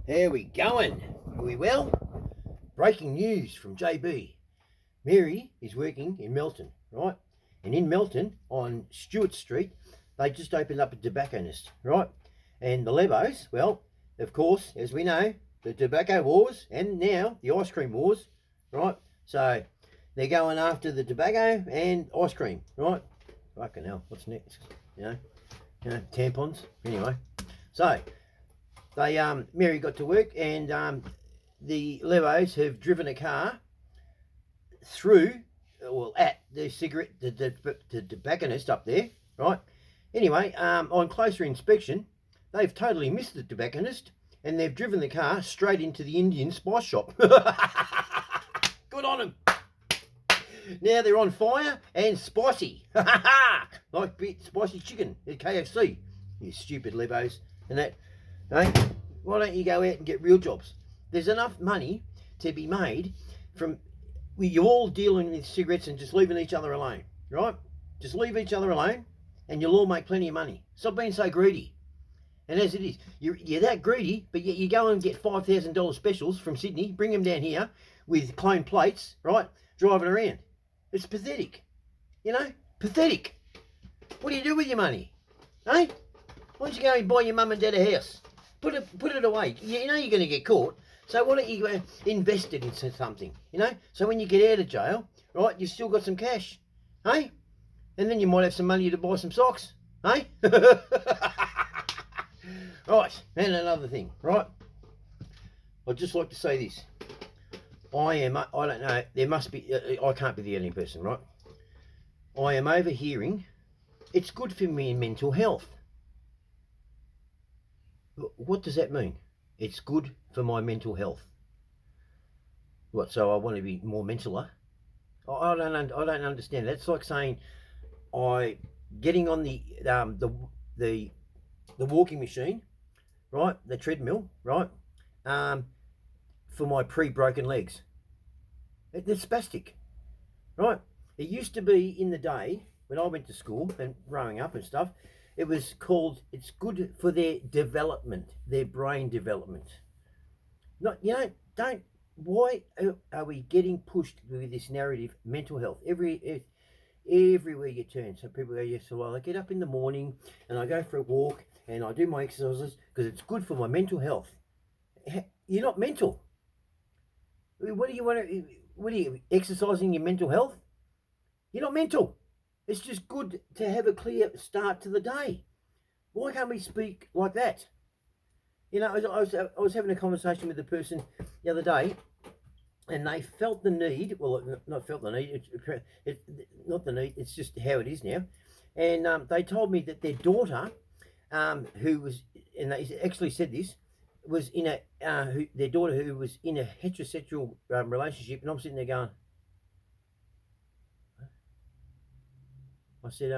How we going? Are we well? Breaking news from JB. Mary is working in Melton, right? And in Melton, on Stewart Street, they just opened up a tobacconist, right? And the Lebos, well, of course, as we know, the tobacco wars and now the ice cream wars, right? So they're going after the tobacco and ice cream, right? Fucking hell, what's next? You know, tampons. Anyway, so they Mary got to work, and the Levos have driven a car through, well, at the cigarette, the tobacconist up there, right? Anyway, on closer inspection, they've totally missed the tobacconist, and they've driven the car straight into the Indian spice shop. Good on them. Now they're on fire and spicy. Like spicy chicken at KFC. You stupid Lebos. And that, hey, why don't you go out and get real jobs? There's enough money to be made from you all dealing with cigarettes and just leaving each other alone, right? Just leave each other alone and you'll all make plenty of money. Stop being so greedy. And as it is, you're that greedy, but yet you go and get $5,000 specials from Sydney, bring them down here with clone plates, right? Driving around. It's pathetic. You know? Pathetic. What do you do with your money? Eh? Why don't you go and buy your mum and dad a house? Put it away. You know you're going to get caught. So why don't you invest it into something? You know? So when you get out of jail, right, you've still got some cash. Eh? And then you might have some money to buy some socks. Eh? Right. And another thing, right? I'd just like to say this. I don't know, there must be, I can't be the only person, right? I am overhearing, it's good for me in mental health. What does that mean? It's good for my mental health. What, so I want to be more mentaler? I don't understand. That's like saying getting on the walking machine, right? The treadmill, right? For my pre-broken legs. It's spastic, right? It used to be in the day when I went to school and growing up and stuff, it was called, it's good for their development, their brain development. Not, why are we getting pushed with this narrative, mental health, everywhere you turn? So people go, yes, so I get up in the morning and I go for a walk and I do my exercises because it's good for my mental health. You're not mental. What do you want to? What are you exercising your mental health? You're not mental. It's just good to have a clear start to the day. Why can't we speak like that? You know, I was having a conversation with a person the other day, and they felt the need. Well, not felt the need. Not the need. It's just how it is now. And they told me that their daughter, who was, and they actually said this, was in their daughter who was in a heterosexual relationship, and I'm sitting there going, I said,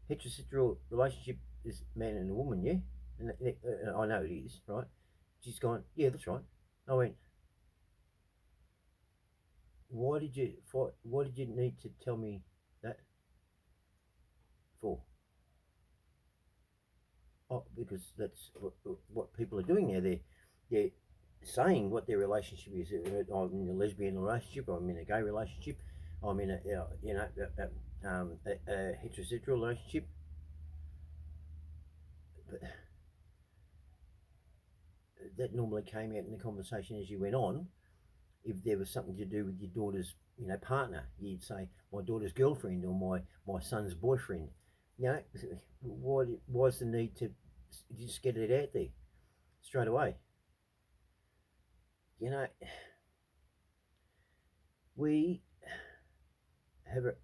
heterosexual relationship is man and a woman, yeah, and I know it is, right? She's gone, yeah, that's right. I went, why did you need to tell me that for? Oh, because that's what people are doing now. They're saying what their relationship is. I'm in a lesbian relationship. I'm in a gay relationship. I'm in a heterosexual relationship. But that normally came out in the conversation as you went on. If there was something to do with your daughter's, partner, you'd say my daughter's girlfriend or my son's boyfriend. Why's the need to just get it out there straight away?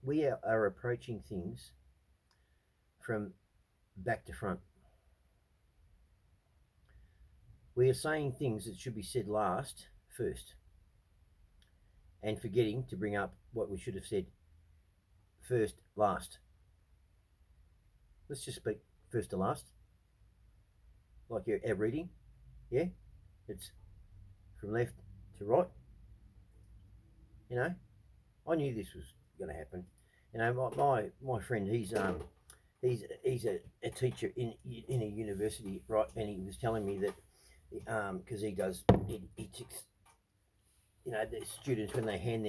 We are approaching things from back to front. We are saying things that should be said first, and forgetting to bring up what we should have said first, last. Let's just speak first to last. Like our reading, yeah? It's from left to right. I knew this was going to happen. My friend, he's a teacher in a university, right? And he was telling me that because he does, he ticks, you know, the students when they hand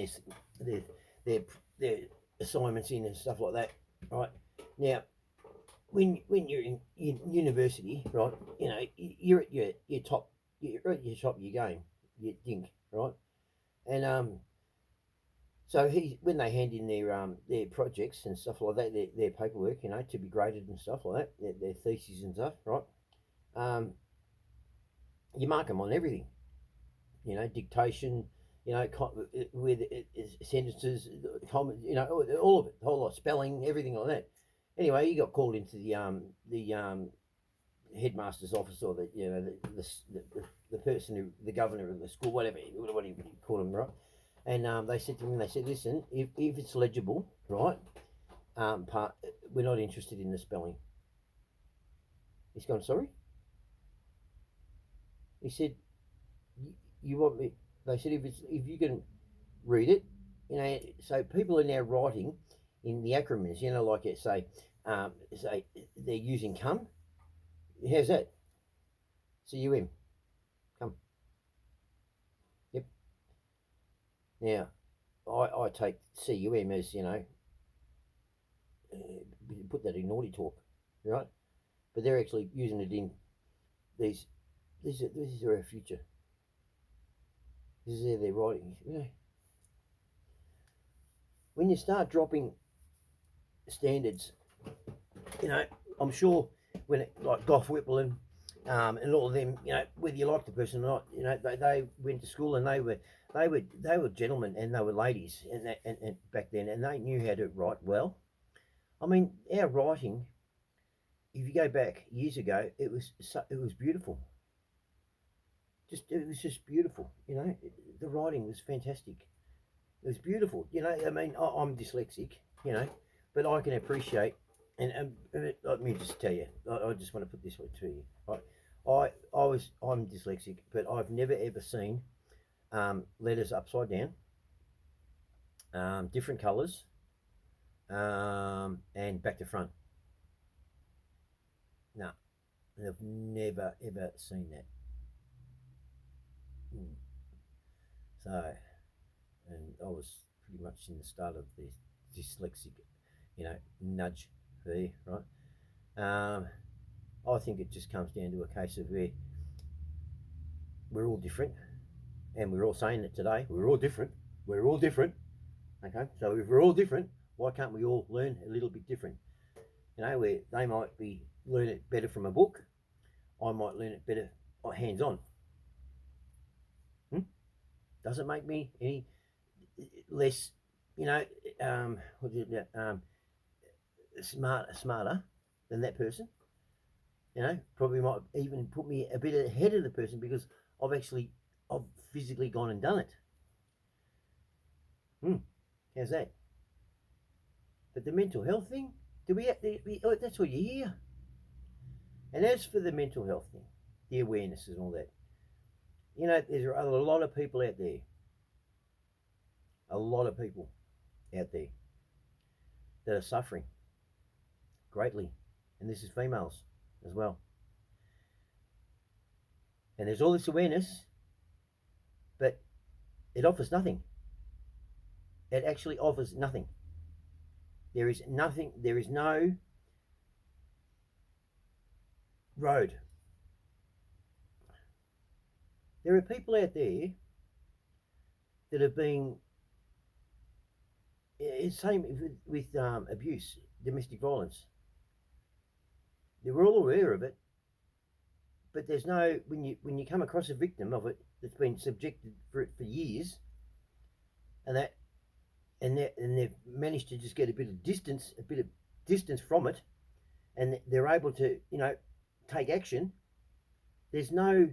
their their, their assignments in and stuff like that, right? Now, when you're in university, right, you know, you're at your top, you're at your top of your game, you think, right? And so when they hand in their projects and stuff like that, their paperwork, you know, to be graded and stuff like that, their theses and stuff, right? Um, you mark them on everything, you know, dictation, you know, with sentences, you know, all of it, the whole lot, spelling, everything like that. Anyway, he got called into the headmaster's office, or the, you know, the person who, the governor of the school, whatever you call him, right? And they said to him, they said, listen, if it's legible, right, we're not interested in the spelling. He's gone, sorry? He said, you want me? They said, if you can read it, you know. So people are now writing in the acronyms, you know, like it say they're using come. How's that? CUM, come. Yep. Now, I take CUM as, you know, put that in naughty talk, right? But they're actually using it in these. This is our future. This is how they're writing. You know, when you start dropping standards, you know, I'm sure when like Gough Whipple and all of them, you know, whether you like the person or not, you know, they went to school and they were gentlemen and they were ladies and back then, and they knew how to write well. I mean, our writing, if you go back years ago, it was beautiful. It was just beautiful, you know. The writing was fantastic. It was beautiful, you know. I mean, I'm dyslexic, you know, but I can appreciate. And let me just tell you, I just want to put this one to you. I'm dyslexic, but I've never ever seen letters upside down, different colours, and back to front. No, I've never ever seen that. So, and I was pretty much in the start of the dyslexic, you know, nudge there, right? I think it just comes down to a case of where we're all different, and we're all saying it today. We're all different. We're all different. Okay, so if we're all different, why can't we all learn a little bit different? You know, where they might be learn it better from a book, I might learn it better hands on. Doesn't make me any less, you know, smarter than that person. You know, probably might even put me a bit ahead of the person because I've physically gone and done it. How's that? But the mental health thing, that's what you hear. And as for the mental health thing, the awareness and all that, you know, there's a lot of people out there, a lot of people out there that are suffering greatly, and this is females as well. And there's all this awareness, but it offers nothing. It actually offers nothing. There is nothing, there is no road. There are people out there that have been, same with abuse, domestic violence. They're all aware of it, but there's no, when you come across a victim of it that's been subjected for it for years, and they've managed to just get a bit of distance from it, and they're able to, you know, take action. There's no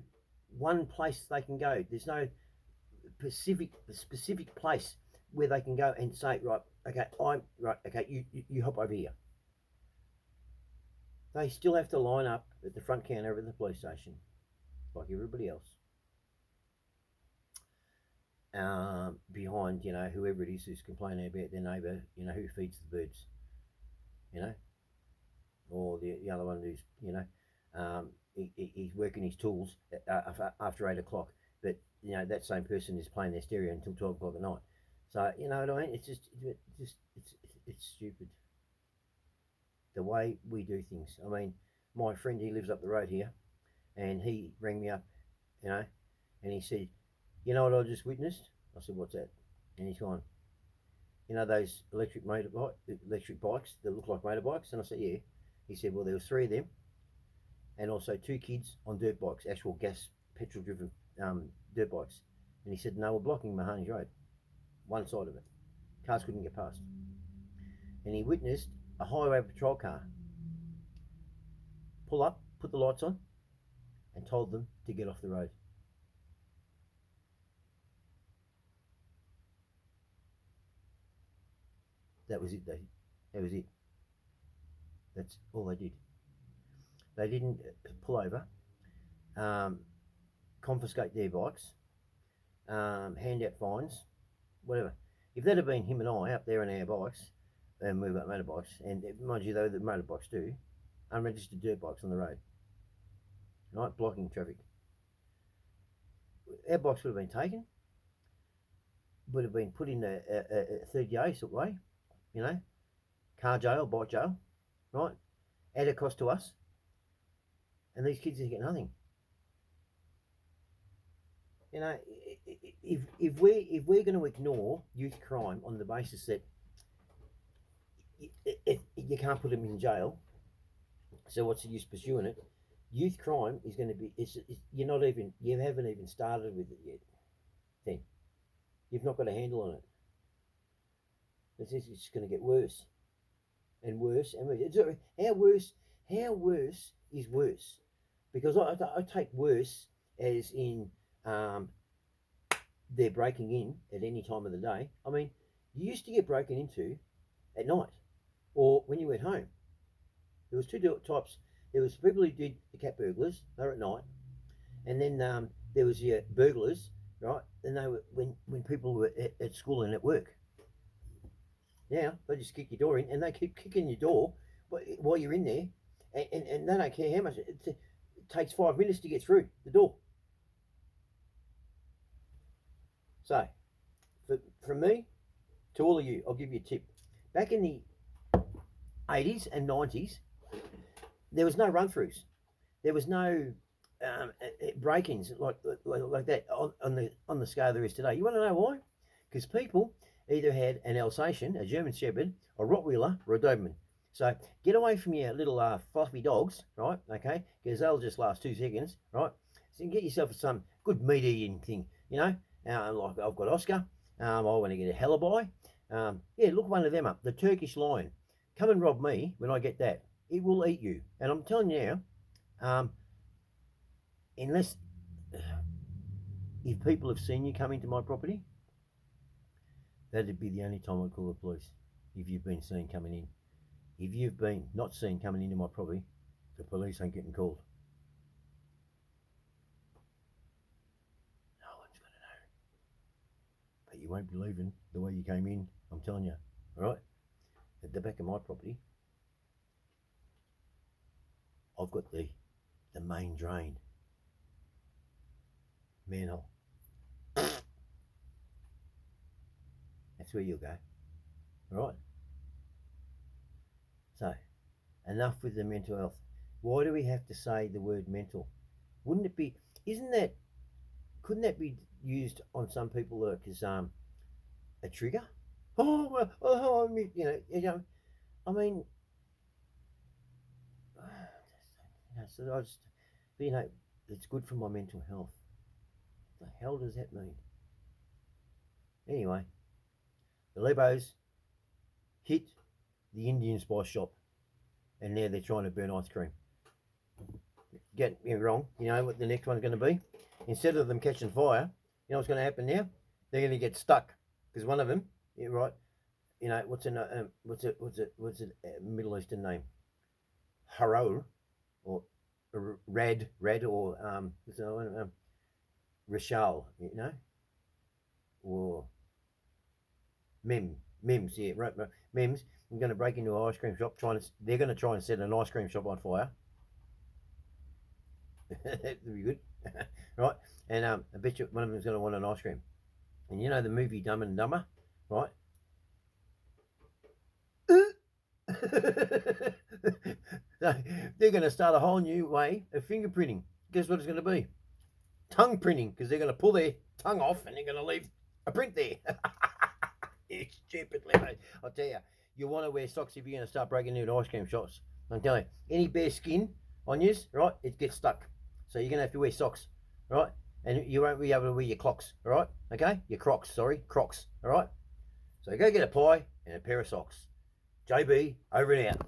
one place they can go. There's no specific place where they can go and say, right, okay, you hop over here. They still have to line up at the front counter of the police station, like everybody else, behind, you know, whoever it is who's complaining about their neighbour, you know, who feeds the birds, you know, or the other one who's, you know, he's working his tools after 8 o'clock. But you know that same person is playing their stereo until 12 o'clock at night. So you know what I mean? It's stupid the way we do things. I mean, my friend, he lives up the road here, and he rang me up, you know, and he said, "You know what I just witnessed?" I said, "What's that?" And he's gone, "You know those electric bikes that look like motorbikes?" And I said, "Yeah." He said, "Well, there was 3 of them, and also 2 kids on dirt bikes, actual gas petrol driven dirt bikes." And he said, "No, we're blocking Mahoney's Road, one side of it. Cars couldn't get past." And he witnessed a highway patrol car pull up, put the lights on, and told them to get off the road. That was it. That was it. That's all they did. They didn't pull over, confiscate their bikes, hand out fines, whatever. If that had been him and I up there on our bikes, and we've got motorbikes, and mind you though, the motorbikes do, unregistered dirt bikes on the road, right, blocking traffic. Our bikes would have been taken, would have been put in a 30-day sort of way, you know, car jail, bike jail, right, at a cost to us, and these kids get nothing. You know, if we're going to ignore youth crime on the basis that you can't put them in jail, so what's the use pursuing it? Youth crime is going to be, you haven't even started with it yet. Then you've not got a handle on it. It's just going to get worse and worse and worse. How worse is worse? Because I take worse as in they're breaking in at any time of the day. I mean, you used to get broken into at night or when you went home. There was 2 types. There was people who did the cat burglars, they were at night, and then there was your burglars, right? And they were when people were at school and at work. Now they just kick your door in, and they keep kicking your door while you're in there, and they don't care how much it takes 5 minutes to get through the door. So, from me to all of you, I'll give you a tip. Back in the 80s and 90s, there was no run-throughs. There was no break-ins like that on the scale there is today. You want to know why? Because people either had an Alsatian, a German Shepherd, a Rottweiler, or a Doberman. So get away from your little fluffy dogs, right? Okay, because they'll just last 2 seconds, right? So you get yourself some good meat-eating thing, you know. Like I've got Oscar. I want to get a Halabai. Yeah, look one of them up. The Turkish Lion. Come and rob me when I get that. It will eat you. And I'm telling you now, unless if people have seen you come into my property, that'd be the only time I'd call the police. If you've been seen coming in. If you've been not seen coming into my property, the police ain't getting called. No one's going to know. But you won't be leaving the way you came in, I'm telling you. All right? At the back of my property, I've got the main drain. Manhole. That's where you'll go. All right? So, enough with the mental health. Why do we have to say the word mental? Wouldn't it be, couldn't that be used on some people like as a trigger? I mean, so I just, it's good for my mental health. What the hell does that mean? Anyway, the Lebos hit the Indian spice shop, and now they're trying to burn ice cream. Get me wrong, you know what the next one's going to be? Instead of them catching fire, you know what's going to happen now? They're going to get stuck because one of them, yeah, right? You know what's a Middle Eastern name? Harol, or Rad, or Rishal, you know, or Mims, yeah, right, Mims. I'm going to break into an ice cream shop. They're going to try and set an ice cream shop on fire. That'd be good. Right? And I bet you one of them's going to want an ice cream. And you know the movie Dumb and Dumber, right? So they're going to start a whole new way of fingerprinting. Guess what it's going to be? Tongue printing, because they're going to pull their tongue off and they're going to leave a print there. You stupid Leo. I'll tell you, you want to wear socks if you're going to start breaking into ice cream shops. I'm telling you, any bare skin on you, right, it gets stuck. So you're going to have to wear socks, right? And you won't be able to wear your clocks, all right? Okay? Your Crocs, Crocs, all right? So go get a pie and a pair of socks. JB, over and out.